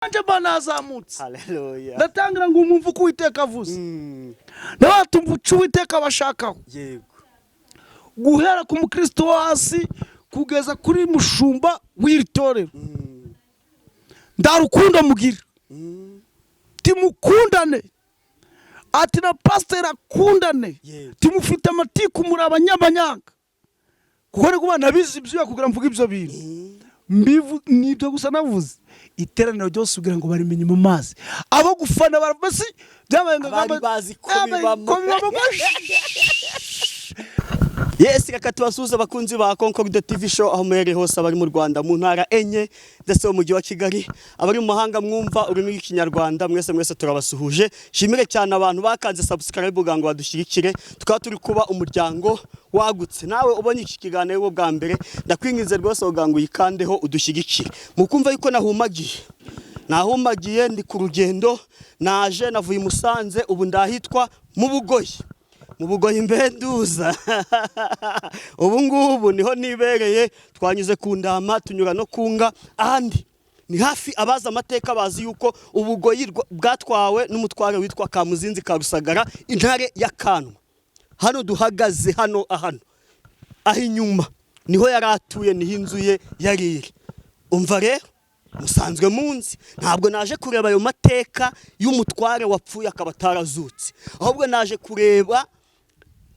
anje banazamutse. Haleluya. Ndatangira ngo umumva uko Uwiteka avuze. Nabatumva uco Uwiteka bashakaho. Yego. Guhera ku mukristo wo hasi kugeza kuri mushumba w'iritorero. Ndarukundo mugira. Timukundane. Ati na pastor akundane. Timufite amatiku muri abanyabanyanga. Kuko kuba nabizi ibyo kugira mvuga ibyo bintu. Mbivu nibyo gusa navuze. Iteraniro ryose ugira ngo barimenye mu mazi. Abo gufana barabasi byabaye ngamba bazi kubibamo. Yes, reka tubasuhuze abakunzi ba Concord TV show aho muri hose abari mu Rwanda mu ntara enye ndetse mu mujyi wa Kigali abari mu mahanga mwumva ururimi rw'ikinyarwanda mwese turabasuhuje. Shimire cyane abantu bakanze subscribe ngo badushyigikire tukaba turi kuba umuryango wagutse. Nawe ubonye iki kiganiro bwa mbere ndakwinginze rwose ugango yikandeho udushyigikire. Mukumva yuko nahumagiye ndi ku rugendo naje navuye Musanze ubu ndahitwa mu Bugoyi mbenduza. Ubu ngubu niho nibereye twanyuze ku Ndama tunyura no kunga ahandi ni hafi abaza amateka bazi yuko Ubugoyi bwatwawe n'umutware witwa Kamuzinzi ka Rusagara intare ya Kanwa. Hano duhagaze hano aho inyuma niho yaratuye niho inzu ye yariri. Umva rero musanzwe munsi ntabwo naje kureba ayo mateka y'umutware wapfuye akaba tarazutse, ahubwo naje kureba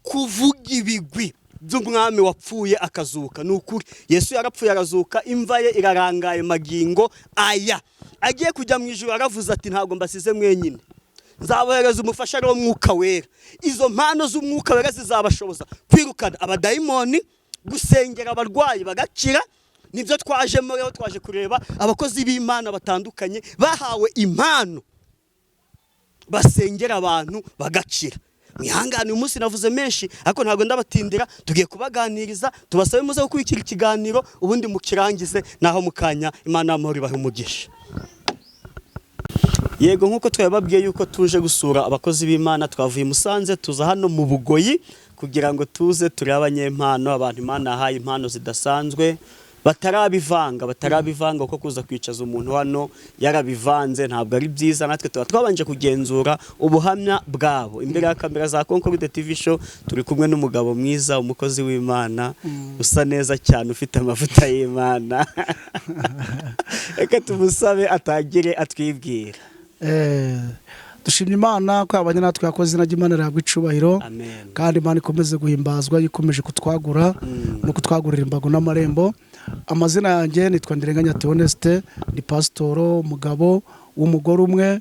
kuvuga ibigwi by'umwami wapfuye akazuka. Nukuri Yesu yarapfuye arazuka, imva ye irarangaye magingo aya. Agiye kujya mu ijuru aravuze ati ntabwo mbasize mwenyine, nzabohereza umufasha wo mwuka wera. Izo mpano z'umwuka wera zizabashoboza kwirukana abadayimoni, gusengera abarwayi bagakira. Nibyo twaje muri twaje kureba abakozi b'Imana batandukanye bahawe impano basengera abantu bagakira. Mwihangane umunsi navuze menshi ariko ntabwo ndabatindira, tugiye kubaganiriza tubasabe muze gukurikira ikiganiro ubundi mukirangize naho mukanya. Imana amahoro ibahe umugisha. Yego, nkuko twababwiye yuko tuje gusura abakozi b'Imana twavuye Musanze tuza hano mu Bugoyi kugira ngo tuze turi abanyempano, abantu Imana yahaye impano zidasanzwe batarabivanga uko kuza kwicaza umuntu hano yarabivanze ntabwo ari byiza. Natwe twabanje kugenzura ubuhamya bwabo imbere ya kamera za Concord TV show. Turi kumwe n'umugabo mwiza, umukozi w'Imana usa neza cyane ufite amavuta y'Imana. Reka tumusabe atagire atwibwira. Dushimye Imana ko abanye natwe yakoze izina ry'Imana rihabwa icubahiro, kandi Imana ikomeze guhimbazwa yikomeje kutwagura no kutwagurira imbago n'amarembo. Amazina yanjye nitwa Ndirenganya Theoneste, ni pasitoro, umugabo w'umugore umwe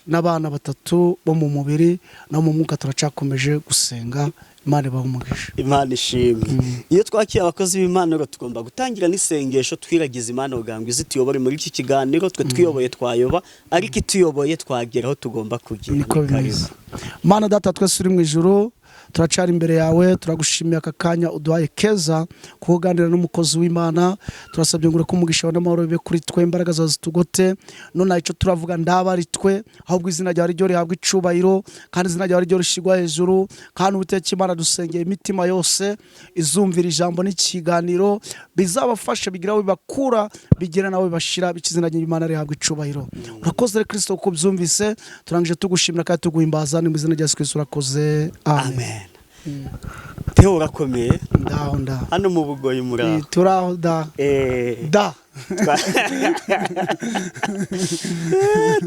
n'abana 3 bo mu mubiri no mu mwuka. Turacakomeje gusenga. Imana ibahe umugisha. Imana ishimwe. Iyo twakiye abakozi b'Imana rero tugomba gutangira n'isengesho twiragiza Imana ubwangwe izituyobore muri iki kiganiro. Twe twiyoboye twayoba, ariko ituyoboye twageraho tugomba kugira. Niko bimeze. Mana Data twese uri mu ijuru, turacari imbere yawe, turagushimiye aka kanya uduhaye keza kuganira n'umukozi w'Imana. Turasabye ngo umugisha n'amahoro bibe kuri twe, imbaraga zawe zitugote. None icyo turavuga ndaba ari twe, ahubwo izina ryawe ryo rihabwa icubahiro, kandi izina ryawe ryo rishigwa hejuru. Kandi Uwiteka Imana dusengeye imitima yose izumvira ijambo n'ikiganiro bizabafasha bigira aho bibakura bigira nawe bashira bikizina ry'Imana rihabwa icubahiro. Urakoze Kristo uko byumvise, turangije tugushimira kandi tuguhimbaza mu izina rya Yesu Kristo. Urakoze. Amen. Theo urakomeye ndaho hano mu Bugoyi muri turaho da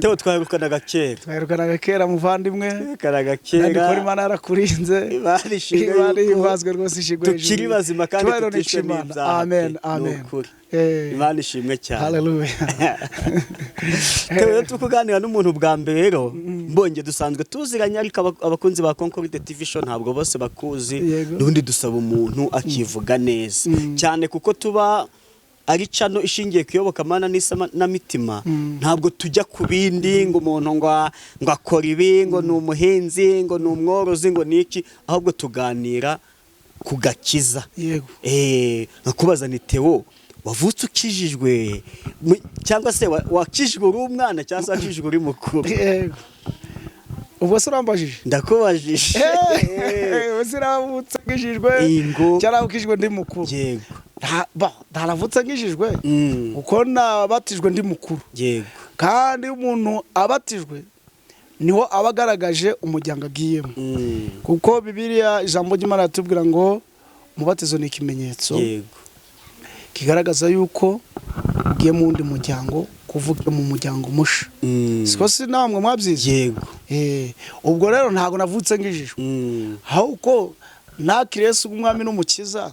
Theo twarukanaga kera muvandimwe, karaga kera ndikora Imana yarakurinze. Imana ibazwe rwose ishigwe hejuru, tukiri bazima kandi tutishimye. Amen. Imana ishimwe cyane. Haleluya. Theo tukuganira n'umuntu bwa mbere rero mbonye dusanzwe tuziranye, ariko abakunzi ba Concord TV show ntabwo bose bakuzi. N'undi dusaba umuntu akivuga neza cyane kuko tuba ari cano ishingiye kuyoboka Mana n'isama na mitima. Ntabwo tujya ku bindi ngo umuntu ngo akora ibi ngo ni umuhinzi ngo ni umworozi ngo niki, ahubwo tuganira ku gakiza. Yego. Nakubaza ni Theo, wavutse ukijijwe cyangwa se wakijijwe uri umwana cyangwa se wakijijwe uri mukuru? Yego. Ubwo se urambajije? Ndakubajije. Ubwo uravutse ngijijwe cyangwa ukijijwe ndi mukuru? Yego. ndaravutse ngijijwe uko nabatijwe ndi mukuru. Yego. kandi umuntu abatijwe niho aba agaragaje umuryango agiyemo, kuko Bibiliya ijambo ry'Imana ratubwira ngo umubatizo ni ikimenyetso kigaragaza yuko ugiye mu wundi muryango, kuvuga mu muryango musha. Siko si namwe mwabyize? Yego. Ubwo rero ntago navutse ngijijwe, ahubwo nakiriye Yesu umwami n'umukiza,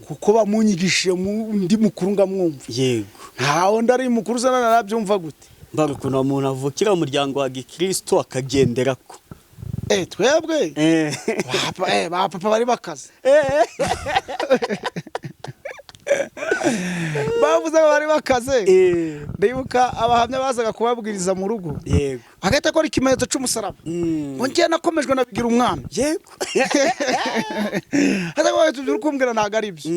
kuko bamunyigishije ndi mukuru ngamwumva. Yego. Ntaho ndari mukuru zana narabyumva gute? Barukuno umuntu avukira mu muryango wa Gikristo akagenderako. Twebwe ba papa bari bakaze. Bavuze ko bari bakaze. Ndibuka abahamya bazaga kubabwiriza mu rugo. Yego. Agahita akora ikimenyetso cy'umusaraba. Ngo ngiye nakomejwe nabigira umwana. Yego. Hata ko tubyuru kumbwira ntago ari byo.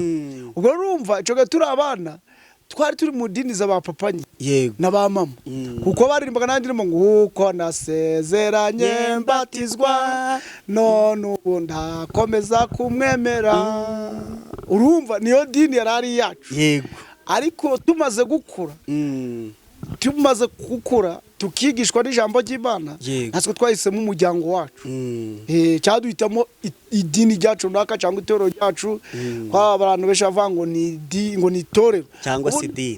Ubwo urumva ico turi abana twari turi mu dini za ba papa na ba mama, kuko baririmbaga nandirimo nguko nasezeranye mbatizwa none ubu ndakomeza kumwemera. Urumva niyo dini yarari yacu. Yego. Ariko tumaze gukura tukigishwa n'ijambo ry'Imana, natwe twahisemo umuryango wacu. Cyaduhitamo idini ryacu runaka cyangwa itorero ryacu. Abantu benshi bavuga ngo ni itorero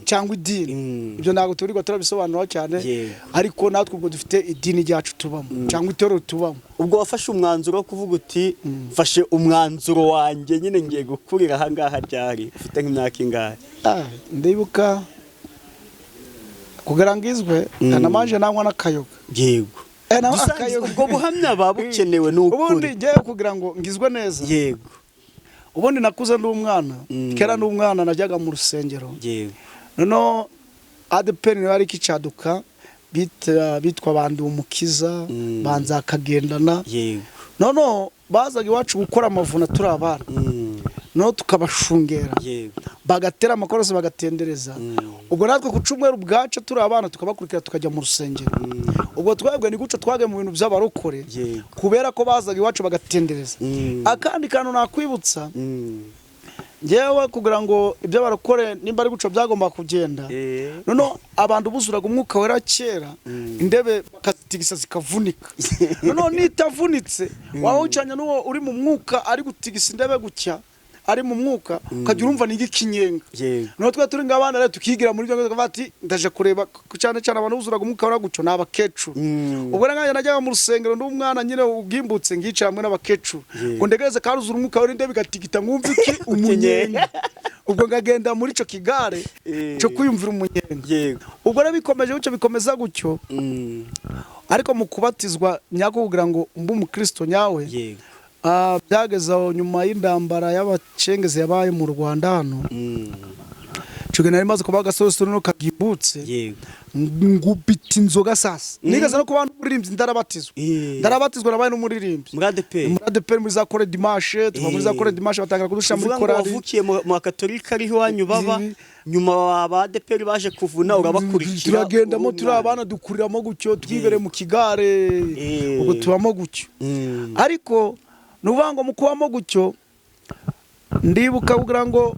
cyangwa idini. Ibyo ntabwo turi turabisobanura cyane, ariko natwe ubwo dufite idini ryacu tubamo cyangwa itorero tubamo. Ubwo wafashe umwanzuro wo kuvuga uti mfashe umwanzuro wanjye nyine ngiye gukurira aha ngaha ryari, ufite nk'imyaka ingahe? Ndibuka kugira ngizwe namanje namwe n'akayoga. Yego. Ubwo buhamya babukenewe n'ukuri. Ubundi ngiye kugira ngo ngizwe neza. Yego. Ubundi nakuze ndi umwana, kera ndi umwana najyaga mu rusengero. Yego. Noneho ADPR ni bari kicaduka bitwa bandi umukiza banza akagendana. Yego. Noneho bazaga iwacu gukora amavuna turi abana. No tukabashungera. Yego. Bagatera amakorose bagatendereza. Ubwo natwe ku cumweru bwacu turi abana tukabakurikira tukajya mu rusengero. Ubwo twebwe ni guca twage mu bintu by'abarokore, kubera ko bazaga iwacu bagatendereza. Akandi kantu nakwibutsa, ngewe kugira ngo ibyo barokore nimba ari guca byagomba kugenda. Noneho abantu buzuraga umwuka wera kera, indebe bakatigisa zikavunika. Noneho nitavunitse waho ucanya n'uwo uri mu mwuka ari gutigisa indebe gucya ari mu mwuka ukajya urumva ni igikinyenga. No twa turi ngabana rero tukigira muri byo bati ndaje kureba cyane cyane abantu buzuraga umwuka wera gucyo n'abakecuru. Ubwo nganya najyaga mu rusengero ndi umwana nyine ubwimbutse ngicara hamwe n'abakecuru, ngo ndegereze karuzura umwuka wera indebe gatigita mwumva iki umunyenga. Ubwo ngagenda muri ico kigare cyo kwiyumvira umunyenga. Ubwo rero bikomeje gucyo bikomeza gucyo, ariko mu kubatizwa nyako kugira ngo mbe umukristo nyawe, byageze aho nyuma y'indambara y'abacengezi yabaye mu Rwanda hano. Cyo nari maze kuba gasoso no kagimbutse. Ngubita inzoga sasa. Nigeze no kubantu muririmbyi ndarabatizwa nabaye n'umuririmbyi. Muri ADPR muri za kore dimanche, tuva muri za kore dimanche batangira kudusha muri korali. Wavukiye mu Katolika ariho wanyu baba, nyuma aba ADPR baje kuvuna urabakurikira. Turagendamo turi abana dukuriramo gucyo twibere mu kigare. Ubwo tubamo gucyo. Ariko nuvango mukubamo gucyo, ndibuka kugira ngo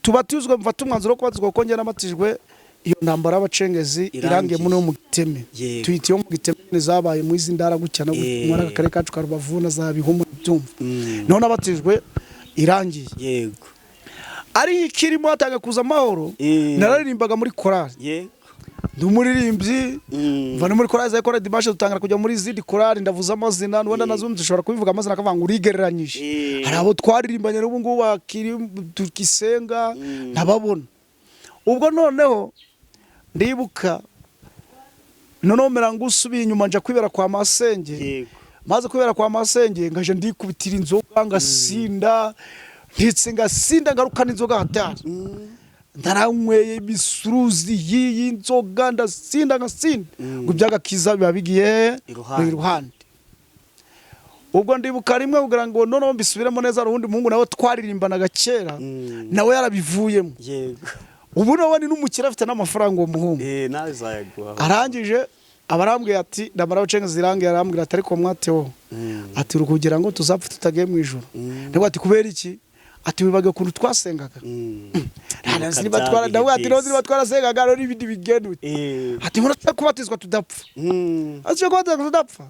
tubatizwe mfata umwanzuro wo kubatizwa ko ngena amatijwe iyo ntambara y'abacengezi irangiye muno mu Giteme. Tuyitiye mu Giteme zabaye mu izindara gucyana muri akarere kacu ka Rubavu na za Bihumu byumva. None abatijwe irangiye. Yego. Ari ikirimo atanga kuza amahoro, nararirimbaga muri korali. Ndumuririmbyi mva muri korali za kora dimanche dutangira kujya muri zindi korali ndavuza amazina wenda nazumva dushobora kubivuga amazina akavanga urigereranyije. Hari abo twaririmbanye n'ubu ngubu bakiri tukisenga ntababona. Ubwo noneho ndibuka noneho mera ngusubiye inyuma nja kwibera kwa masenge. Maze kwibera kwa masenge ngaje ndikubitira inzoga ngasinda, nditse ngasinda ngarukana inzoga hatari. Ndaranyweye bisuruzi y'inzoga ndasinda ngasinda ngo byagakiza bibabigiye iruhande. Ubwo ndibuka rimwe kugira ngo noneho mbisubiremo neza rundi muhungu nawe twaririmbanaga kera nawe yarabivuyemo. Ubu nawe ni n'umukira afite n'amafaranga uwo muhungu. Nawe zayaguha. Arangije abarambwiye ati ndamara ucenga zirangiye arambwira ati ariko mwateho ati rukugira ngo tuzapfa tutagiye mu ijuru. Ndego ati kubera iki? ati wibaga ukuntu twasengaga niba twarasengaga rero ibindi bigenda ati nkora kubatizwa tudapfa ati cyo kubatizwa tudapfa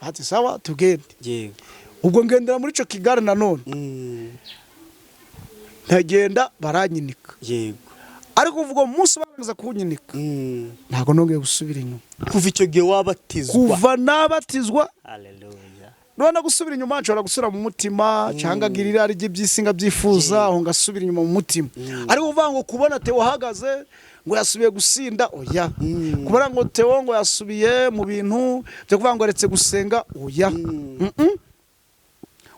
ati sawa tugende ubwo ngendera muri ico kigare nanone ntagenda baranyinika ariko uvuga umunsi barangiza kunyinika ntago nongeye gusubira inyuma kuva icyo gihe wabatizwa kuva nabatizwa haleluya none gusubira inyuma nshobora gusura mu mutima cyangwa girira ari by'isinga byifuza aho ngasubira inyuma mu mutima ariko uvuga ngo kubona Theo hagaze ngo yasubiye gusinda oya kubona ngo Theo ngo yasubiye mu bintu byo kuvuga ngo aretse gusenga oya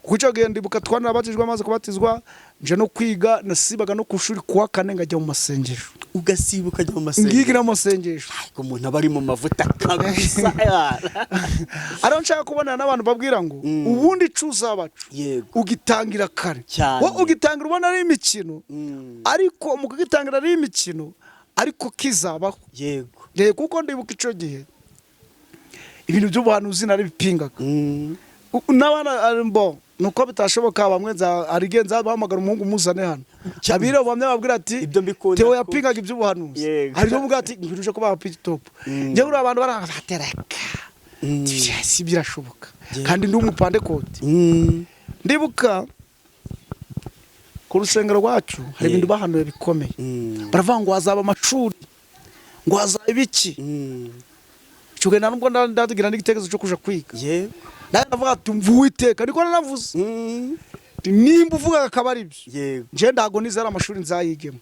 kuco genda ibuka twanabatijwe amaze kubatizwa nje no kwiga nasibaga no kushuri kuwa kane ngajya mu masengesho ugasibuka ajya mu masengesho ngigira mu masengesho ko umuntu abari mu mavuta kabisa ariho nshaka kubona n'abantu babwira ngo ubundi cuza abacu ugitangira kare wo ugitangira ubona ari imikino ariko mu kugitangira ari imikino ariko kizabaho yego kuko ndibuka ico gihe ibintu by'ubuhanuzi nari bipingaga n'abana nuko bitashoboka bamwe arigenza bahamagara umuhungu muzane hano abire bamwe babwira ati Theo yapingaga iby'ubuhanuzi hari no mugati ngiruje ko bapita top nje uri abantu baratereka si birashoboka kandi ndi umupande kote ndibuka ku rusengero rwacu hari ibintu bahanuye bikomeye baravuga ngo hazaba amashuri ngo hazaba ibiki cyuge nanubwo ndagira n'igitekerezo cyo kuja kwiga ndavuga ati mvuwe iteka niko naravuze nimba uvuga akaba ari byo nje ndago nizera amashuri nzayigemo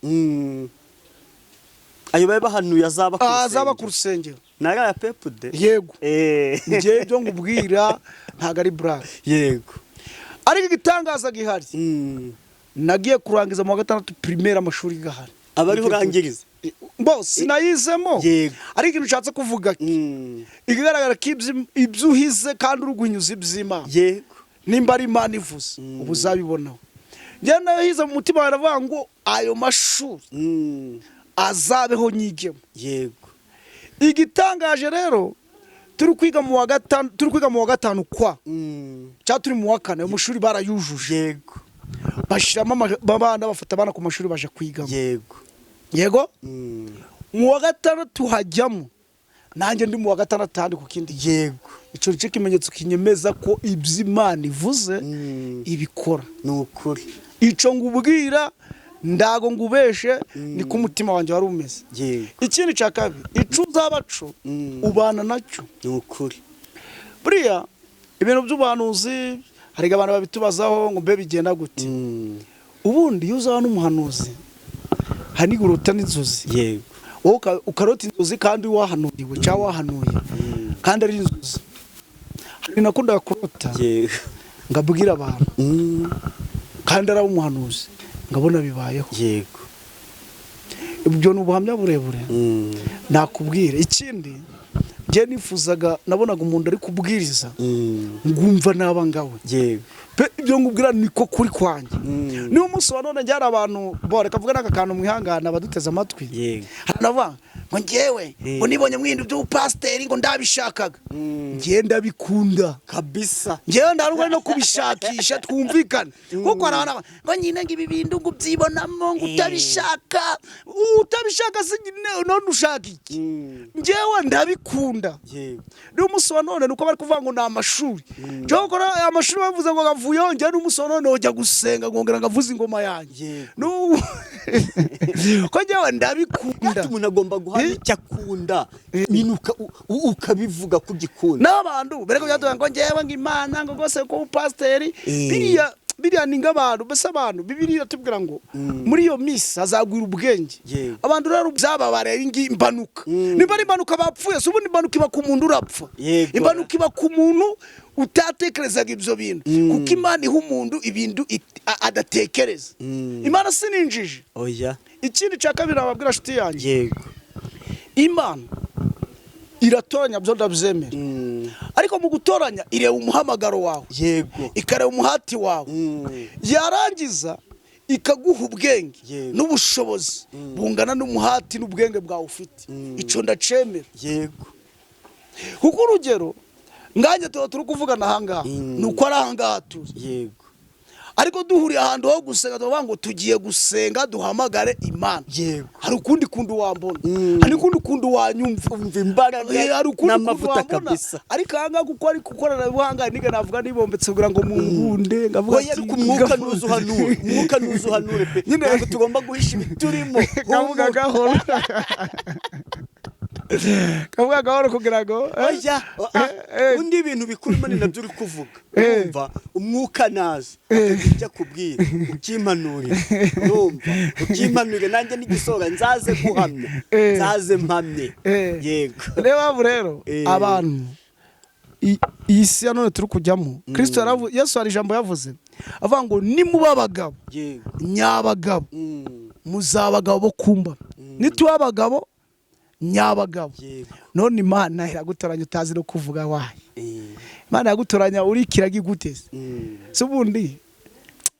ayo baye bahanuye azaba ku rusengero naga ya pepude yego nje byo ngubwira ntago ari brag yego ariko igitangaza gihari nagiye kurangiza mu wa gatandatu primaire amashuri gahari abari urangiriza sinayizemo ariko ikintu nshatse kuvuga ikigaragara ko ibyo uhize kandi urugunyuza iby'Imana nimba ari Imana ivuze ubu uzabibonaho njye nahize mu mutima baravuga ngo ayo mashuri azabeho nyigemo igitangaje rero turi kwiga mu wa gatanu kwa cyangwa turi mu wa kane ayo mashuri barayujuje bashiramo abana bafata abana ku mashuri baje kwigamo yego mu wa gatandatu hajyamo nanjye ndi mu wa gatandatu handi ku kindi ico cyo kimenyetso kinyemeza ko iby'Imana ivuze ibikora nukuri ico ngubwira ndago ngubeshe ni ku mutima wanje wari umeze ikindi cya kabiri icuza abacu ubana nacyo nukuri buriya ibintu by'ubuhanuzi hari abantu babitubazaho ngo mbe bigenda gute ubundi yuza n'umuhanuzi hani guruta n'inzozi wowe ukarota inzozi kandi wahanuriwe cyangwa wahanuye kandi ari inzozi hari nakunda kurota ngabwira abantu kandi ari umuhanuzi ngabona bibayeho ibyo n'ubuhamya burebure nakubwira ikindi nje nifuzaga nabonaga umuntu ari kubwiriza ngumva nabangawe ibyo ngubwira niko kuri kwanje ni umunsi wa none njyara abantu reka vuga n'akakantu mwihangana abaduteze amatwi hanavuga ngo ngewe ngo nibonye mwindu by'ubupasiteri ngo ndabishakaga ngiye ndabikunda kabisa ngewe ndarugwa no kubishakisha twumvikana kuko arana ngo nyine ngibi bintu ngo byibonamo ngo utabishaka sinyine none ushaka iki ngewe ndabikunda ni umunsi wa none nuko bari kuvuga ngo na amashuri cyo gukora amashuri bavuze ngo gavuyo ngiye n'umunsi wa none ujya gusenga ngongera ngavuza ingoma yanjye ko ngewe ndabikunda umuntu agomba icyo akunda ukabivuga kugikunda n'abantu bereko byatuga ngo ngewe ngo Imana ngo gose ko upasiteri biriya ni ng'abantu bese abantu Bibiliya tubwira ngo muri iyo misi azagwira ubwenge abantu rero byababare imbanuka niba ari imbanuka bapfuye so ubundi imbanuka iba ku muntu urapfa imbanuka iba ku muntu utatekerezaga ibyo bintu kuko Imana iha umuntu ibintu adatekereza Imana sininjije oya ikindi cya kabiri ababwira shiti yanjye Imana iratoranya byo ndabyemera ariko mu gutoranya ireba umuhamagaro wawe ikareba umuhati wawe yarangiza ikaguha ubwenge n'ubushobozi bungana n'umuhati n'ubwenge bwawe ufite ico ndacemera kuko urugero nganje turi kuvugana ahangaha nuko ari ahangaha turi ariko duhuriye ahantu ho gusenga tuvuga ngo tugiye gusenga duhamagare Imana. Yego. Hari ukundi kundu wambona, hari ukundi kundu wanyumva, umva imbaraga hari ukundi n'amavuta kabisa. Ariko ahanga kuko ari gukorana buhanga niga navuga nibombetse kugira ngo mungunde ngavuga ati umwuka nuzuhanure, umwuka nuzuhanure pe. Ntabwo tugomba guhisha ibiturimo. Kavuga gahoro. Kavuga gahoro kugira ngo oya undi ibintu bikurimo ni nabyo uri kuvuga. Urumva umwuka naza akajya kubwira ukimanurira. Urumva ukimanurira nanjye n'igisora nzaze guhamya, nzaze mpamye. Yego. Rero abantu iyi si ya none turi kujyamo, Kristo yaravuze, Yesu hari ijambo yavuze avuga ngo nimuba abagabo nyabagabo muzabagabo bo kumba, nituba abagabo nyabagabo. None Imana iragutoranya utazi no kuvuga wayo. Imana yagutoranya uri kiragi guteze. So bundi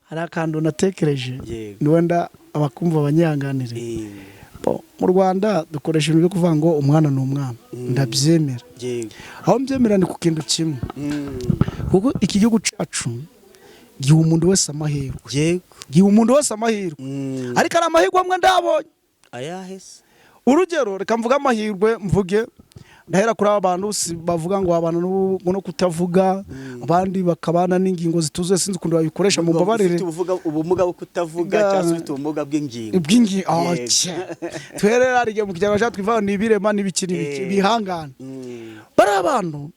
hari akantu natekereje ni wenda abakumva abanyanganire. Mu Rwanda dukoresha ibintu byo kuvuga ngo umwana ni umwana, ndabyemera. Aho mbyemera ni ku kintu kimwe, kuko iki gihugu cacu giha umuntu wese amahirwe, giha umuntu wese amahirwe, ariko ari amahirwe amwe ndabonye. Ayahese urugero reka mvuga amahirwe, mvuge ndahera kuri abantu bavuga ngo abana no kutavuga, abandi bakabana n'ingingo zituzuye, sinzi kundi babikoresha mu mbabarire. Ubumuga bwo kutavuga cyangwa ufite ubumuga bw'ingingo. Twerera ari mu kijana cyacu twivana n'ibirema n'ibikiri bihangana. Bari abantu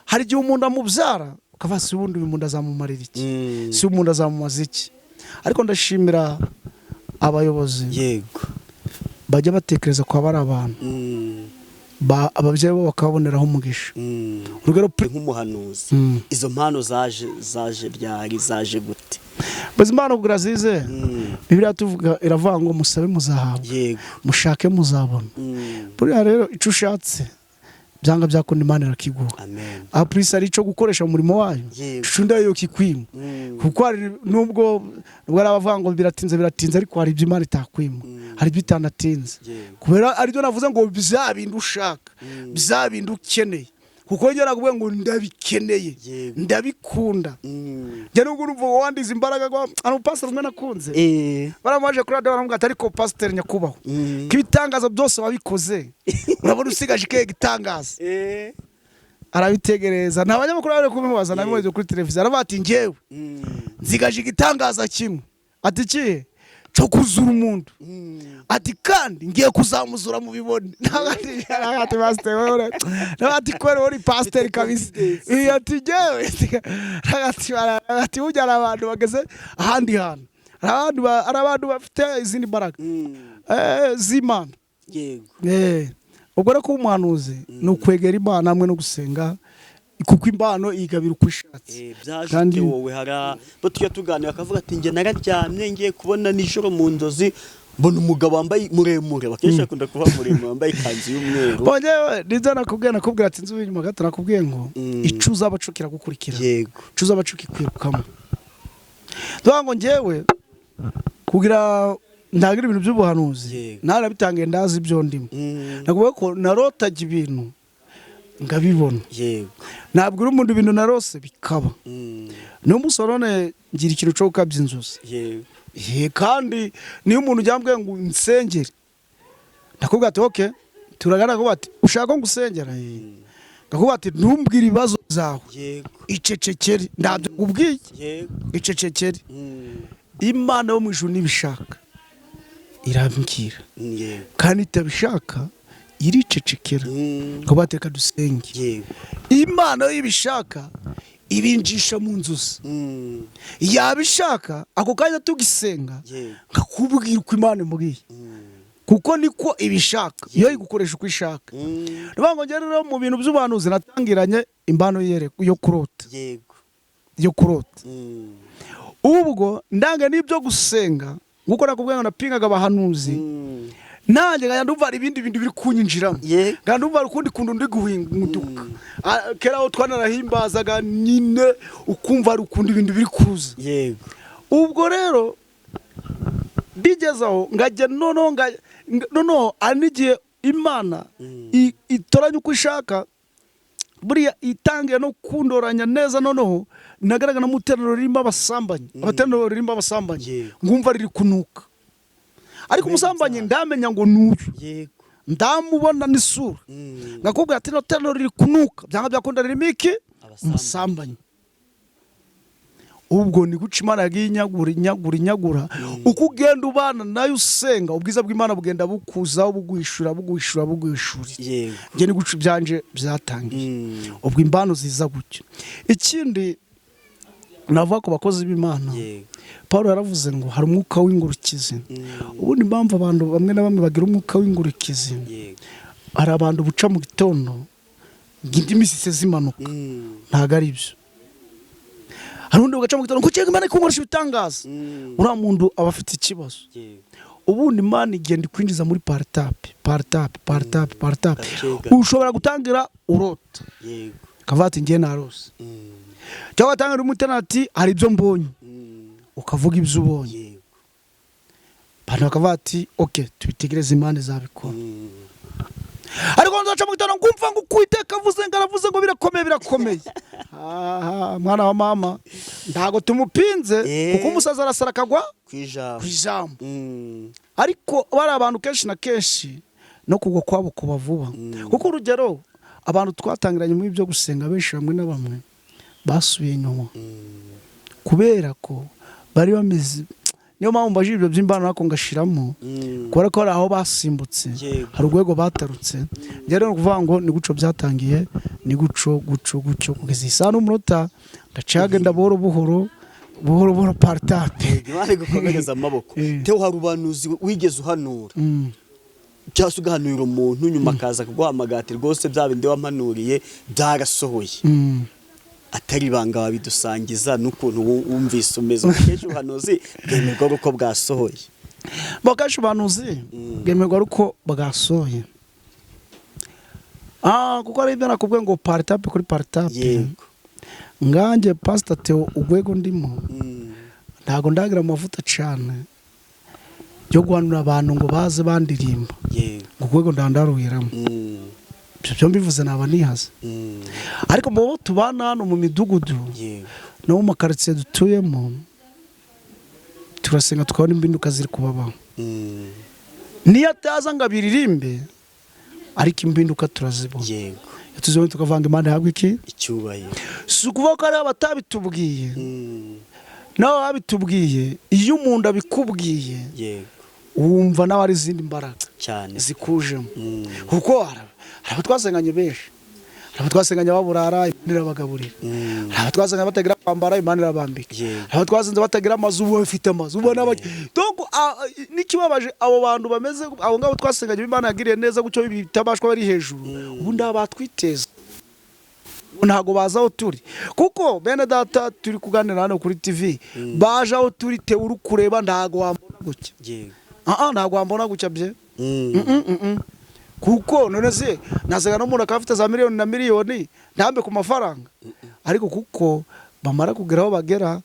hari gihe umuntu amubyara ukava si ubundi umuntu azamumarira iki, si umuntu azamumaza iki. Ariko ndashimira abayobozi bajya batekereza ko abari abantu ababyeyi bo bakaboneraho umugisha. Urugero nk'umuhanuzi, izo mpano zaje ryari, zaje gute? Bazi impano kugira zize, Bibiliya tuvuga iravuga ngo musabe muzahabwa, mushake muzabona. Buriya rero icyo ushatse byanga byakunda Imana irakiguha. Aprisa ari cyo gukoresha umurimo wayo, cunda yo kikwima, kuko nubwo arabavuga ngo biratinze ariko hari ibyo Imana itakwima, hari ibyo itanatinze. Kubera ari byo navuze ngo bizabindu ushaka, bizabindu ukeneye, kuko njye nakubwiye ngo ndabikeneye, ndabikunda. Njye nubwo urumva wandiza imbaraga ngo ari pastor umwe nakunze, baramaje kuri radio baramubwira ati ariko pastor nyakubaho kibitangaza byose wabikoze, urabona usigaje ikeye gitangaza. Arabitegereza nta banyamakuru bari kubimubaza, nabimwe kuri televiziyo, arabati njyewe nzigaje igitangaza kimwe, ati kihe cyo kuzura umuntu, ati kandi ngiye kuzamuzura mu bibone. Ati pastor wewe, ati kwere uri pastor kabisa. Ati jewe ati ujyana abantu bageze ahandi hantu, abantu bafite izindi mbaraga z'Imana. Ubwo rero ko umuhanuzi ni ukwegera Imana hamwe no gusenga, kuko impano igabira uko ishatse. Kandi wowe hara bo tujya tuganira akavuga ati nge nararyamye ngiye kubona nijoro mu ndozi mbona umugabo wambaye muremure, bakesha kunda kuva muremure wambaye ikanzu y'umweru. Bonye niza nakubwira ati nzu inyuma gato nakubwiye ngo icuza abacukira gukurikira, icuza abacuki kwirukamo. Ngo ngewe kugira ndagira ibintu by'ubuhanuzi narabitangiye ndazi ibyo ndimo, nakubwiye ko narotaga ibintu ngabibona. Ntabwo uri umuntu ibintu narose bikaba. Niyo musorone ngira ikintu cyo gukabya inzozi. Kandi niyo umuntu ujyambwe ngo nsengere, ndakubwira ati okay turagana ko bati ushaka ngo usengera, ndakubwira ati ntumbwire ibibazo zawe, icecekere, ndabyo kubwiye, icecekere. Imana yo mu ijuru nibishaka irambwira, kandi itabishaka iricecekera, ngo bateka dusenge. Imana y'ibishaka ibinjisha mu nzuzi, yabishaka ako kanya tugisenga ngakubwira uko Imana imubwiye, kuko niko ibishaka, iyo igukoresha uko ishaka. Nibango ngere rero mu bintu by'ubuhanuzi natangiranye impano yo kurota, yo kurota. Ubwo ndanga n'ibyo gusenga, nguko nakubwiye ngo napingaga abahanuzi, nanjye ngandumva ari ibindi bintu biri kunyinjiramo, ngandumva ukundi kuntu ndi guhinduka. Kera aho twanarahimbazaga nyine ukumva ari ukundi ibintu biri kuruza. Ubwo rero bigezaho ngajya noneho anigiye Imana itoranya uko ishaka, buriya itangiye no kundoranya neza noneho nagaragara mu iteraniro ririmo abasambanyi abateraniro ririmo abasambanyi ngumva riri kunuka ariko umusambanyi ndamenya ngo nuyu ndamubona n'isura ngakubwira ati no teraniro riri kunuka byanga byakunda ririmo iki umusambanyi ubwo ni guca Imana yagiye inyagura uko ugenda ubana nayo usenga ubwiza bw'Imana bugenda bukuzaho bugwishura nge ni guca ibyanje byatangiye ubwo imbano ziza gutyo. Ikindi navuga ku bakozi b'Imana Paulo yaravuze ngo hari umwuka w'ingurukizi. Ubundi impamvu abantu bamwe na bamwe bagira umwuka w'ingurukizi hari abantu buca mu gitondo ngindi misise zimanuka ntago ari byo. Hari undi ugaca mu gitondo kuko Imana ikunkoresha ibitangaza uriya muntu aba afite ikibazo. Ubundi Imana igenda kwinjiza muri partape ushobora gutangira urota ukavuga ati ngiye narose cyangwa ugatangira umutima ati hari ibyo mbonye ukavuga ibyo ubonye abantu bakavuga ati ok tubitegereze Imana izabikora. Ariko nzaca mu gitondo ngumva ngo Uwiteka avuze ngo aravuze ngo birakomeye mwana wa mama ntago tumupinze kuko umusaza arasara akagwa kwijambo. Ariko bari abantu kenshi na kenshi no kugwa kwabo kuba vuba kuko urugero abantu twatangiranye muri byo gusenga benshi bamwe na bamwe basubiye inyuma kubera ko bari bameze. Niyo mpamvu mbajije ibyo by'imbano nako ngashiramo kubera ko hari aho basimbutse hari urwego batarutse. Rero no kuvuga ngo ni guco byatangiye ni guco kugeza isa n'umunota ndacagenda buhoro partape Imana gukomereza amaboko. Teo hari ubanuzi wigeze uhanura cyangwa ugahanurira umuntu nyuma akaza kuguhamagara rwose bya bindi wampanuriye byarasohoye atari banga wabidusangiza n'ukuntu wumvise umeze kenshi uhanuzi bwemerwa uko bwasohoye bakaje ubanuzi bwemerwa uko bwasohoye kuko ari ibyo nakubwiye ngo partape kuri partape nganjye Pastor Theo ugwego ndimo ntago ndagira amavuta cyane yo guhanura abantu ngo baze bandirimba ugwego ndandaruhiramo byo mbivuze naba nihaze. Ariko mu tubana hano mu midugudu no mu quartier dutuyemo turasenga tukabona imbinduka ziri kubabaho niyo ataza ngo abiririmbe ariko imbinduka turazibona tuzone tukavanga Imana yagwa iki icyubahiro. Si ukuvuga ko ari abatabitubwiye nawe abitubwiye iyo umuntu abikubwiye wumva nawe ari izindi mbaraga cyane zikujemo kuko hari twasenganye benshi hari twasenganye baburara Imana irabagaburira hari twasenganye batagira kwambara Imana irabambika hari twasenze batagira amazu ubu bafite amazu ubona donc nikibabaje abo bantu bameze abo ngabo twasenganye Imana yagiriye neza gucyo bitabashwa bari hejuru ubundi abatwiteza ntago bazaho turi kuko bene data turi kuganira hano kuri TV baje aho turi te uri kureba ntago wambona gucya ntago wambona gucya bye kuko none se nazaga no muntu akafite za miliyoni na miliyoni ntambe ku mafaranga ariko kuko bamara kugeraho bagera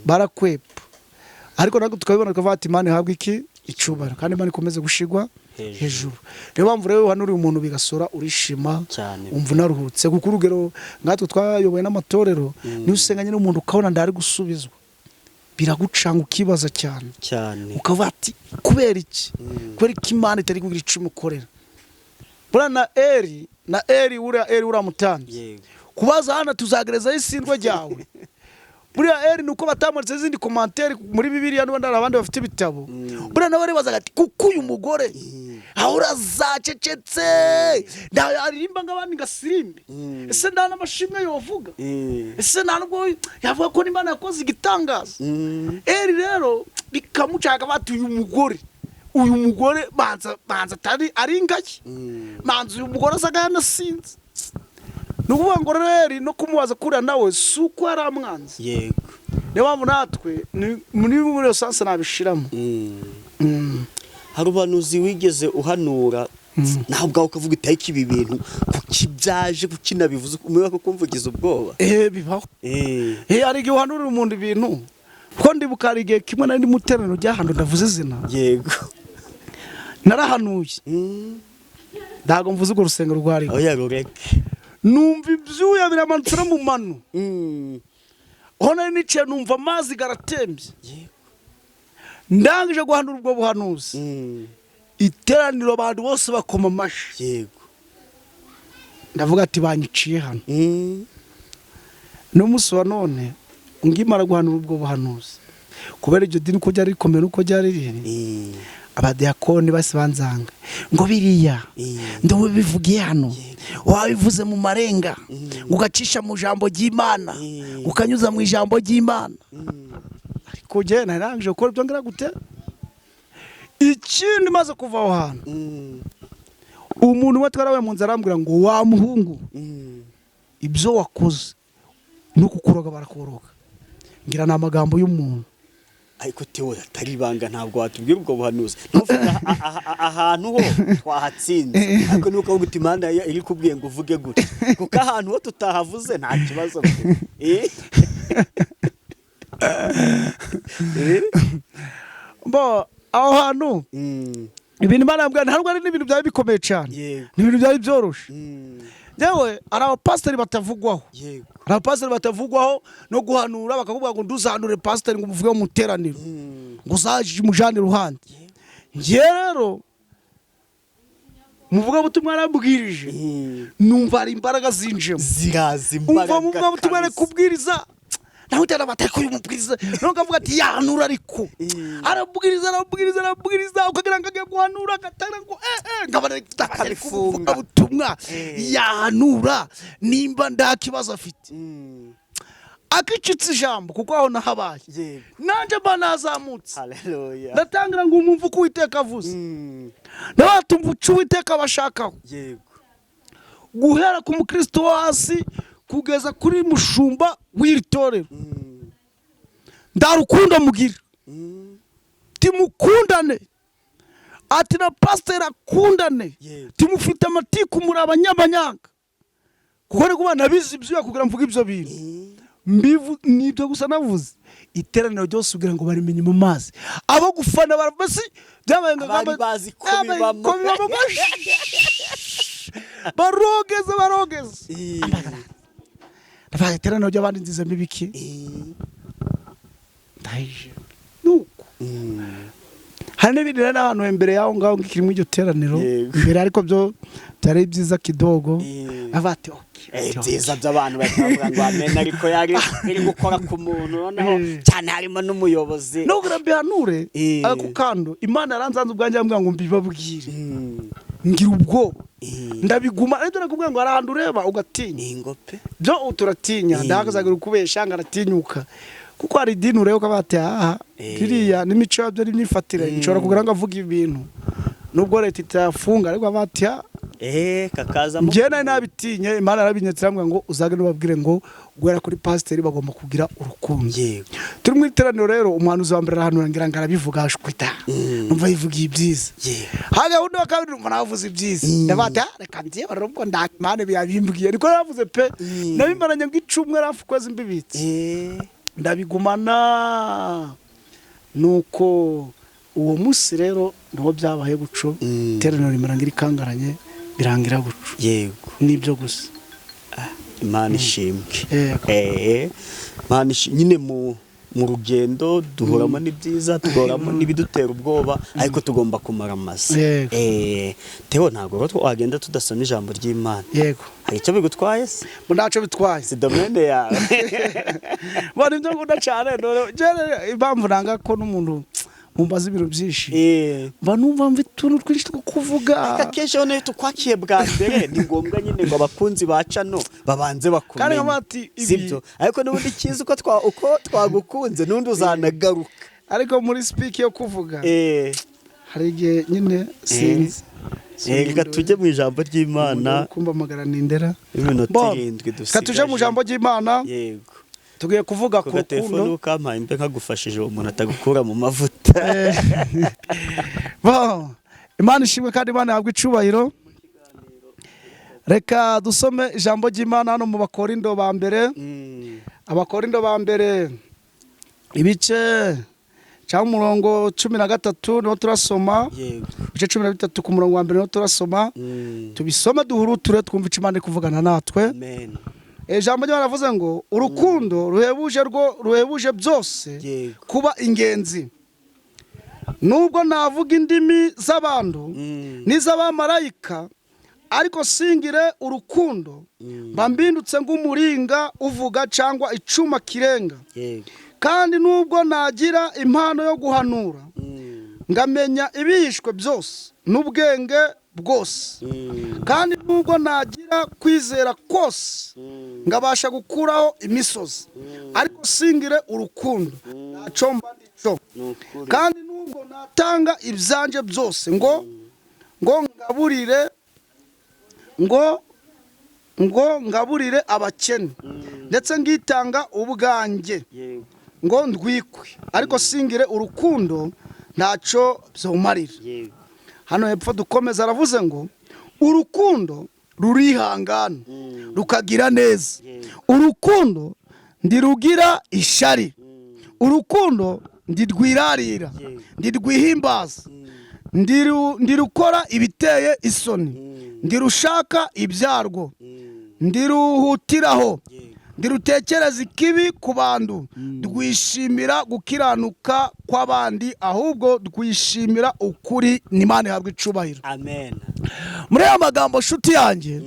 barakwepa ariko nako tukabibona ko vati Imana ihabwa iki icubara kandi Imana ikomeze gushigwa hejuru. Niyo mpamvu rero hano uri umuntu bigasora urishima umva naruhutse kuko urugero ngatwe twayoboye n'amatorero ni usenganye n'umuntu ukabona ndari gusubizwa biragucanga ukibaza cyane ukavuga ati kubera iki Imana itari kugira icumi ukorera bura na Eri uramutanze kubaza hano tuzagereza isindwa ryawe buriya Eri nuko batamuritse izindi commentaire muri Bibiliya n'abandi abandi bafite ibitabo buriya nawe bazaga ati kuko uyu mugore ahora zacecetse ndaririmba ngabandi ngasirimbe ese ndana amashimwe yovuga ese ntanubwo yavuga ko Imana yakoze igitangaza Eri rero bikamucaga bati uyu mugore banza atari ari ingaki manza uyu mugore asagana sinzi nukuvuga ngo rero no kumubaza kuri nawe suko ari amwanzi niyo mpamvu natwe muri sanse nabishiramo. Hari ubanuzi wigeze uhanura ntabwo ukavuga utayiki ibi bintu kuki byaje kukina bivuze umwe ko kumvugiza ubwoba bibaho ari igihe uhanurira umuntu ibintu ko ndibukara igihe kimwe nari muterano ry'ahantu ndavuze izina yego narahanuye ndago mvuze urwo rusengero rwari oya rureke numva ibyuya biramanutse no mu mano aho nari niciye numva amazi garatembye ndangije guhanura ubwo buhanuzi iteraniro abantu bose bakoma amashi yego ndavuga ati banyiciye hano n'umunsi wa none ngimara guhanura ubwo buhanuzi kubera iryo dini uko ryari rikomeye uko ryari riri abadiyakoni bose banzanga ngo biriya ndo bivugiye hano wabivuze mu marenga ugacisha mu jambo ry'Imana ukanyuza mu ijambo ry'Imana ariko je narangije gukora ibyo ngira gute ikindi maze kuva aho hantu umuntu watwarawe mu nzara arambwira ngo wa muhungu ibyo wakoze no kukuroga barakoroga ngira na amagambo y'umuntu ariko tewe atari ibanga ntabwo watubwira ubwo buhanuzi ahantu ho twahatsinze ariko nuko uvuga uti Imana iri kubwiye ngo uvuge gute kuko ahantu ho tutahavuze nta kibazo bo aho hantu ibintu Imana yambwira ntabwo ari n'ibintu byari bikomeye cyane ni ibintu byari byoroshe yewe ari abapasiteri batavugwaho hari abapasiteri batavugwaho no guhanura bakavuga ngo nduzanure pasiteri ngo umuvuge mu teraniro ngo uzaje umujane ruhande njye rero muvuga butumwa arabwirije numva ari imbaraga zinjemo zirazi imbaraga umva butumwa ari kubwiriza naho utera bateko y'umubwiriza no kavuga ati yahanura ariko arabwiriza ukagira ngo agiye guhanura agatara ngo ngabana kuvuga butumwa yahanura nimba ndakibazo afite akicitse ijambo kuko aho nahabaye nanje banazamutse haleluya ndatangira ngo umumvu ko Uwiteka avuze nabatumva ucu Uwiteka bashakaho yego guhera ku mukristo wo hasi kugeza kuri mushumba w'iritorero ndarukunda mugira timukundane ati na pastor akundane timufite amatiku muri abanyabanyanga kuko ni kubana bizi ibyo kugira mvuga ibyo bintu mbivu nibyo gusa navuze iteraniro ryose ugira ngo barimenye mu mazi abo gufana barabasi byabaye ngamba bazi kubibamo barogeze ndabaye iteraniro ry'abandi nzize mibiki ndahije nuko hari n'ibindi rero n'ahantu imbere yaho ngaho ngikiri mu iryo teraniro imbere ariko byo byari byiza kidogo abati byiza by'abantu bakavuga ngo amena ariko yari iri gukora ku muntu noneho cyane harimo n'umuyobozi no gurabihanure ako kando Imana yaranzanze ubwanjye ambwira ngo mbibabwire ngira ubwoba ndabiguma ariko nakubwira ngo arahantu ureba ugatinya ingope byo uturatinya ndahagazagira ukubesha ngaratinyuka kuko hari dini ureba kabate kiriya n'imico yabyo n'imyifatire nshobora kugira ngo avuga ibintu nubwo leta itafunga ariko abati kakaza mu njye nabitinye Imana yarabinyetse ramwe ngo uzagende ubabwire ngo guhera kuri pasiteri bagomba kugira urukundo turi mu iteraniro rero umuhanuzi wa mbere arahanura ngira ngo arabivuga ashwita numva yivugiye ibyiza haga undi wa kabiri numva navuze ibyiza ndabata reka ngiye barubwo ndakimane byabimbwiye ariko navuze pe nabimaranye ngo icumwe rafu kwezi mbibitse ndabigumana nuko uwo musi rero niho byabaye guco iteraniro rimarangira ikangaranye birangira guco yego nibyo gusa Imana ishimwe Imana nyine mu rugendo duhoramo n'ibyiza tugoramo n'ibidutera ubwoba ariko tugomba kumara amaze Theo ntabwo wagenda tudasoma ijambo ry'Imana yego hari icyo bigutwaye se munaco bitwaye si domaine yawe bari byo ngunda cyane impamvu nanga ko n'umuntu mumbaza ibintu byinshi banumva mvituntu twinshi two kuvuga akesho ne tukwakiye bwa mbere ni ngombwa nyine ngo abakunzi bacano babanze bakumenye sibyo ariko n'ubundi kizi uko twagukunze n'undi uzanagaruka ariko muri speak yo kuvuga hari igihe nyine sinzi reka tujye mu ijambo ry'Imana kumba magara nindera iminota 7 dusigaje katuje mu ijambo ry'Imana yego tugiye kuvuga ku telefone ukampaye mbe nkagufashije umuntu atagukura mu mavuta Imana ishimwe kandi Imana yabwe icubahiro reka dusome ijambo ry'Imana hano mu Bakorindo ba mbere Abakorindo ba mbere ibice cyangwa umurongo 13 niho turasoma yego ibice 13 ku murongo wa mbere niho turasoma tubisoma duhuruture twumva icyo Imana kuvugana natwe. amen Ijambo ry'Imana ravuze ngo urukundo ruhebuje byose yego kuba ingenzi. Nubwo navuga indimi z'abantu n'iz'abamarayika ariko singire urukundo mbambindutse ng'umuringa uvuga cyangwa icuma kirenga. yego Kandi nubwo nagira impano yo guhanura ngamenya ibihishwe byose n'ubwenge bwose, kandi nubwo nagira kwizera kose ngabasha gukuraho imisozi ariko singire urukundo ntacyo mba ndico. Kandi nubwo natanga ibyanje byose ngo ngaburire abakene ndetse ngitanga ubwanjye yego ngo ndwikwe ariko singire urukundo ntacyo byomarira. yego Hano hepfo dukomeza aravuze ngo urukundo rurihangana rukagira neza, urukundo ndirugira ishari, urukundo ndirwirarira, ndirwihimbaza, ndirukora ibiteye isoni, ndirushaka ibyarwo, ndiruhutiraho, ndirutekereza ikibi ku bantu, rwishimira gukiranuka kw'abandi ahubwo rwishimira ukuri. n'Imana ihabwa icubahiro. amen Muri aya magambo nshuti yanjye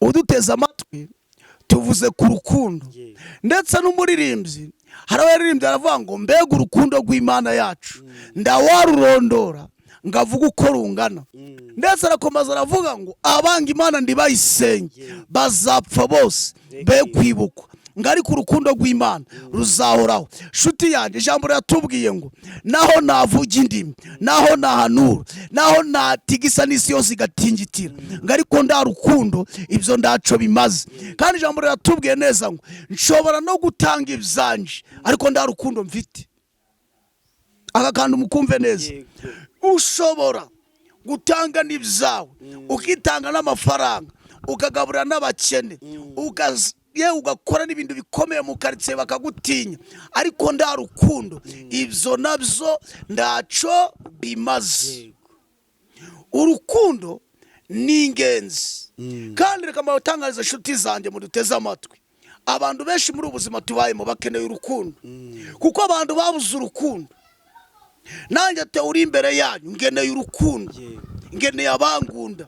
uduteze amatwi tuvuze ku rukundo, ndetse n'umuririmbyi hari abaririmbyi aravuga ngo mbega urukundo rw'Imana yacu ndawarurondora ngavuga uko rungana. Ndetse arakomeza aravuga ngo abanga Imana ndibayisenge bazapfa bose be kwibukwa ngo ariko urukundo rw'Imana ruzahoraho. Shuti yanjye ijambo riratubwiye ngo naho navuga indimi, naho nahanura, naho natigisa n'isi yose igatingitira ngo ariko nda rukundo ibyo ndaco bimaze. Kandi ijambo riratubwiye neza ngo nshobora no gutanga ibyanje ariko nda rukundo mfite. Aka kandi mukumve neza, ushobora gutanga n'ibyawe ukitanga n'amafaranga ukagaburira n'abakene ugakora n'ibintu bikomeye mu karitsiye bakagutinya ariko nda rukundo ibyo nabyo ndaco bimaze. Urukundo ni ingenzi kandi reka mbatangarize inshuti zanjye muduteze amatwi, abantu benshi muri ubuzima tubayemo bakeneye urukundo kuko abantu babuze urukundo. Nanjye uri imbere yanyu ngeneye urukundo, ngeneye abangunda,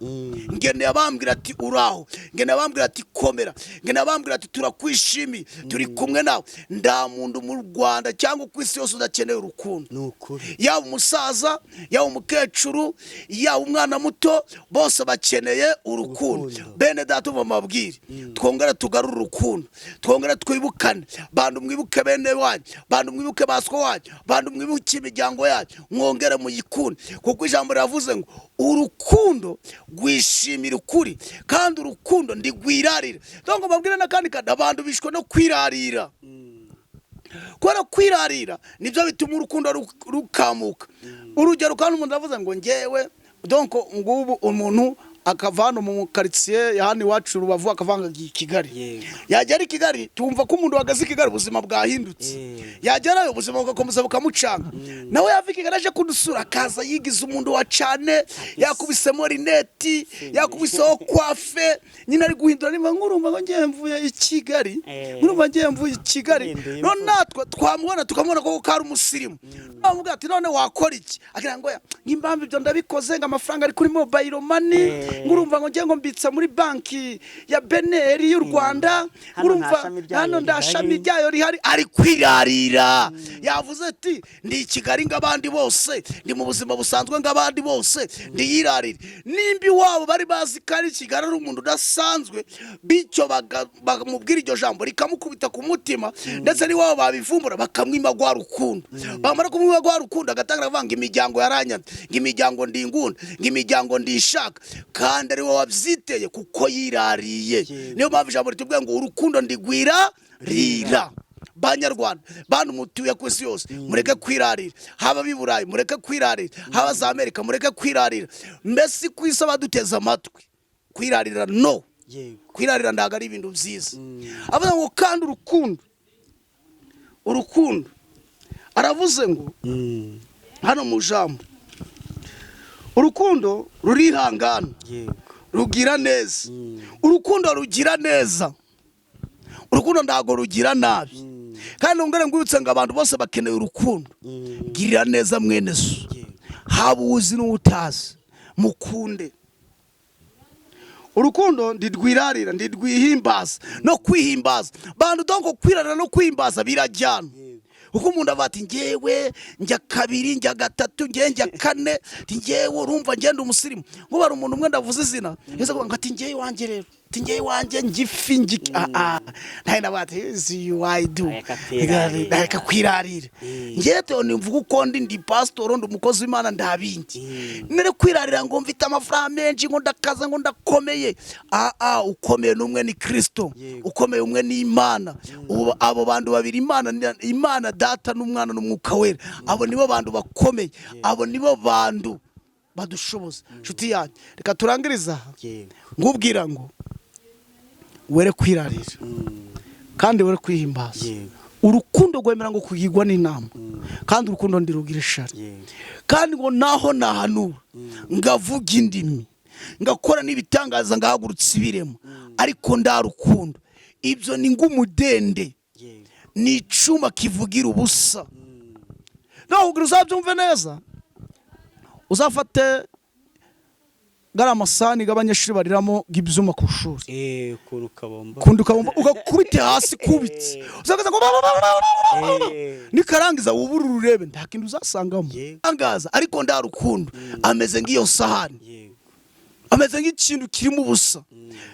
ngeneye abambwira ati uraho, ngeneye abambwira ati komera, ngeneye abambwira ati turakwishimiye turi kumwe nawe. Nda muntu mu Rwanda cyangwa ku isi yose udakeneye urukundo, yaba umusaza, yaba umukecuru, yaba umwana muto, bose bakeneye urukundo. Bene data mabwire twongere tugarure urukundo, twongere twibukane. Bantu mwibuke bene wanyu, bantu mwibuke baswa wanyu, bantu mwibuke imiryango yanyu, mwongere muyikunde kuko ijambo riravuze ngo urukundo rwishimira ukuri kandi urukundo ndigwirarira. Dongo babwire nakandi kandi abantu bishwe no kwirarira. Kubera kwirarira nibyo bituma urukundo rukamuka. Urugero kandi umuntu avuze ngo ngewe donko ngubu umuntu akavana mu karitsiye ya hano iwacu Rubavu akavanga Kigali, yagera i Kigali tumva ko umuntu wagaze i Kigali ubuzima bwahindutse, yagerayo ubuzima bugakomeza bukamucanga. Nawe yava i Kigali aje kudusura akaza yigize umuntu wa cane, yakubisemo rineti, yakubiseho kwafe, nyine ari guhindura niba ngurumva ngo ngiye mvuye i Kigali, ngurumva ngiye mvuye i Kigali. None natwe twamubona tukamubona ko kari umusirimu, avuga ati none wakora iki? Agira ngo ngimbambe ibyo ndabikoze ngo amafaranga ari kuri mobile money, ngurumva ngo ngiye ngo mbitsa muri banki ya Beneri y'u Rwanda, ngurumva hano ndashami ryayo rihari. Ari kwirarira, yavuze ati ndi i Kigali ngabandi bose, ndi mu buzima busanzwe ngabandi bose, ndiyirarira. Nimbi wabo bari bazi kari Kigali ari umuntu udasanzwe, bityo bakamubwira iryo jambo rikamukubita ku mutima, ndetse ni wabo babivumbura bakamwima gwa rukundo. Bamara kumwima gwa rukundo agatangira avanga imiryango yaranyana, ngimiryango ndingunda, ngimiryango ndishaka, kandi ari wowe wabyiteye kuko yirariye. Niyo mpamvu ijambo ritubwira ngo urukundo ndigwirarira. Banyarwanda bantu mutuye ku isi yose mureke kwirarira, haba biburayi mureke kwirarira, haba za Amerika mureke kwirarira. Mbese ku isi abaduteze amatwi kwirarira no, kwirarira ndaga ari ibintu byiza. Avuga ngo kandi urukundo aravuze ngo hano mu jambo urukundo rurihangana rugira neza, urukundo rugira neza, urukundo ntago rugira nabi. Kandi ngere ngwibutse ngo abantu bose bakeneye urukundo. Girira neza mwene so, haba uzi n'utazi, mukunde. Urukundo ndidwirarira, ndidwihimbaza no kwihimbaza. Bantu donko kwirarira no kwihimbaza birajyana. Uko umuntu avati ngewe njya kabiri njya gatatu njya kane ngewe urumva ngenda umusirimu ngo bari umuntu umwe ndavuze izina yese ngo ati ngewe wanje rero ngewe wanje ngifi ngiki naye nabati is you I do ndaka kwirarira ngeto nimvuga uko ndi pastor ndi umukozi w'Imana ndabindi nere kwirarira ngo mfite amafaranga menshi ngo ndakaza ngo ndakomeye ukomeye n'umwe ni Kristo, ukomeye umwe ni Imana. Abo bantu babiri Imana Data n'Umwana n'Umwuka Wera, abo nibo bantu bakomeye, abo nibo bantu badushoboza. Nshuti yanjye reka turangiriza ngubwira ngo were kwirarira kandi were kwihimbaza. Urukundo gwemera ngo kugirwa n'inama kandi urukundo ndirugira ishari kandi ngo naho nahanura ngavuga indimi ngakora n'ibitangaza ngahagurutsa ibiremo ariko ndarukundo ibyo ni ngumudende ni icuma kivugira ubusa. Naho ugira uzabyumve neza uzafate gara masani gabanyeshuri bariramo gibyuma ku shuri ukabomba ugakubite hasi kubitse uzagaza ngo nikarangiza ubururu urebe nta kintu uzasangamo angaza ariko ndarukundo ameze ngiyo sahani, ameze nk'ikintu kirimo ubusa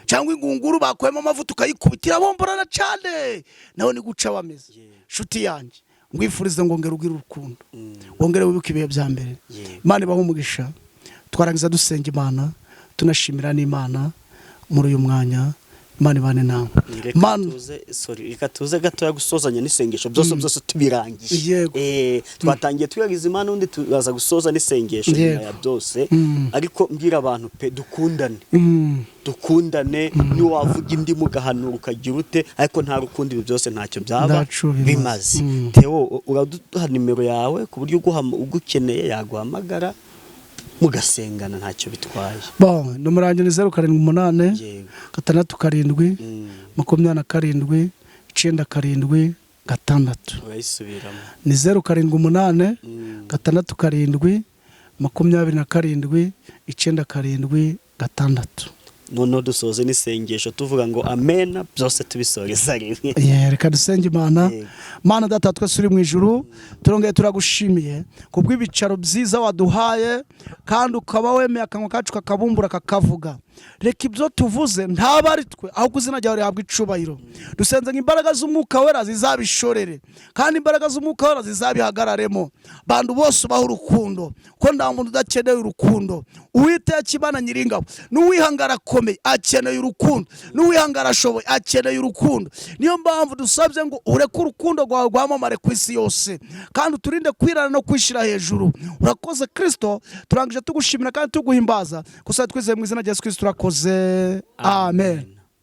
cyangwa ingunguru bakwema amavuta ukayikubitira bomborana cyane naho ni guca bameze. Shuti yanjye ngwifurize ngo ngere ugira urukundo, wongere wibuke ibihe bya mbere. Imana ibaho umugisha. Twarangiza dusenga Imana tunashimira n'Imana muri uyu mwanya. Imana ibane nawe. Reka tuze gatoya gusozanya n'isengesho byose tubirangiye. Twatangiye tuyagize Imana undi turaza gusoza n'isengesho nyuma ya byose. Ariko mbwira abantu pe dukundane ni wavuga indi mugahanura ukagira ute ariko nta rukundo ibi byose ntacyo byaba bimaze. Theo uraduha nimero yawe ku buryo ugukeneye yaguhamagara mugasengana ntacyo bitwaye. Bon, numuranje ni 078 6 27 27 9 urayisubiramo ni 078 6 27 27 9. Nono dusoze n'isengesho tuvuga ngo amen byose tubisoreza rimwe. Reka dusenge Imana. Mana Data twese uri mu ijuru turongeye turagushimiye kubw'ibicaro byiza waduhaye kandi ukaba wemeye akanwa kacu kakabumbura kakavuga. Reka ibyo tuvuze ntaba ari twe ahubwo izina ryawe rihabwa icubahiro. Dusenze imbaraga z'Umwuka Wera zizabishorere kandi imbaraga z'Umwuka Wera zizabihagararemo. Bantu bose baho urukundo ko nta muntu udakeneye urukundo. Uwiteka Imana Nyiringabo n'uwihangara akomeye akeneye urukundo, n'uwihangara ashoboye akeneye urukundo. Niyo mpamvu dusabye ngo ureke urukundo rwawe rwamamare ku isi yose kandi uturinde kwirana no kwishira hejuru. Urakoze Kristo, turangije tugushimira kandi tuguhimbaza. Gusa twizeye mu izina rya Yesu Kristo turakoze. Amen.